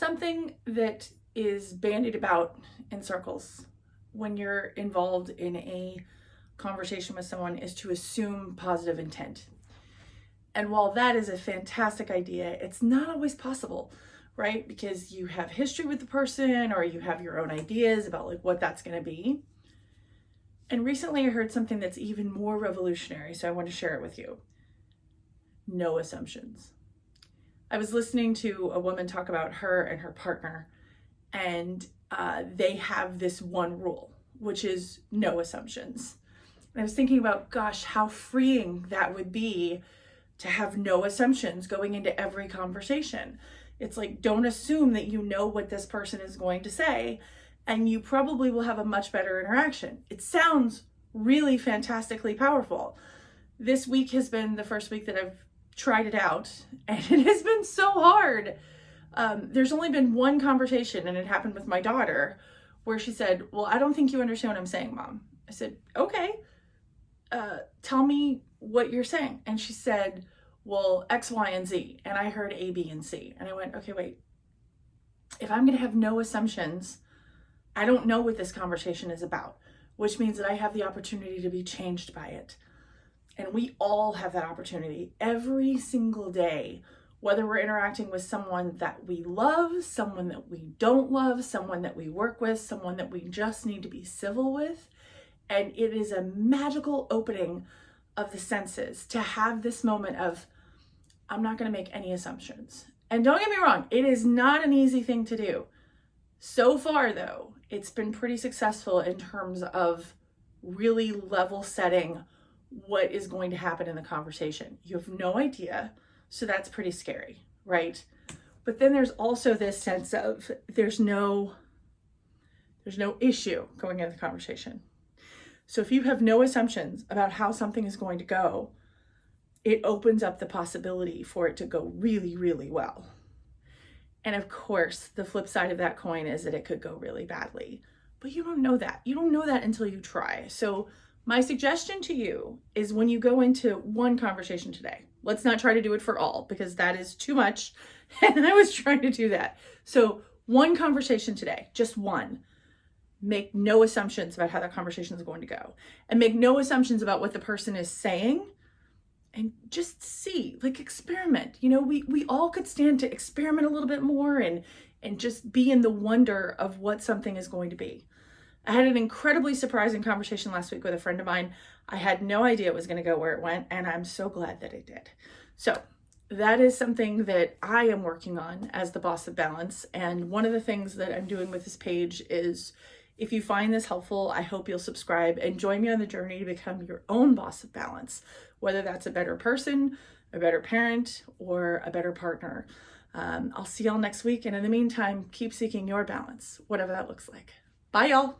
Something that is bandied about in circles when you're involved in a conversation with someone is to assume positive intent. And while that is a fantastic idea, it's not always possible, right? Because you have history with the person or you have your own ideas about like what that's going to be. And recently I heard something that's even more revolutionary, so I want to share it with you. No assumptions. I was listening to a woman talk about her and her partner, and they have this one rule, which is no assumptions. And I was thinking about, gosh, how freeing that would be to have no assumptions going into every conversation. It's like, don't assume that you know what this person is going to say, and you probably will have a much better interaction. It sounds really fantastically powerful. This week has been the first week that I've tried it out, and it has been so hard. There's only been one conversation, and it happened with my daughter, where she said, well, I don't think you understand what I'm saying, Mom. I said, okay, tell me what you're saying. And she said, well, X, Y, and Z. And I heard A, B, and C. And I went, okay, wait. If I'm going to have no assumptions, I don't know what this conversation is about, which means that I have the opportunity to be changed by it. And we all have that opportunity every single day, whether we're interacting with someone that we love, someone that we don't love, someone that we work with, someone that we just need to be civil with. And it is a magical opening of the senses to have this moment of, I'm not going to make any assumptions. And don't get me wrong, it is not an easy thing to do. So far, though, it's been pretty successful in terms of really level setting what is going to happen in the conversation. You have no idea, so that's pretty scary, right? But then there's also this sense of there's no issue going into the conversation. So if you have no assumptions about how something is going to go, it opens up the possibility for it to go really, really well. And of course, the flip side of that coin is that it could go really badly. But you don't know that. You don't know that until you try. So my suggestion to you is when you go into one conversation today, let's not try to do it for all because that is too much. And I was trying to do that. So one conversation today, just one. Make no assumptions about how that conversation is going to go. And make no assumptions about what the person is saying. And just see, like experiment. You know, we all could stand to experiment a little bit more and just be in the wonder of what something is going to be. I had an incredibly surprising conversation last week with a friend of mine. I had no idea it was going to go where it went, and I'm so glad that it did. So that is something that I am working on as the boss of balance. And one of the things that I'm doing with this page is, if you find this helpful, I hope you'll subscribe and join me on the journey to become your own boss of balance, whether that's a better person, a better parent, or a better partner. I'll see y'all next week. And in the meantime, keep seeking your balance, whatever that looks like. Bye, y'all.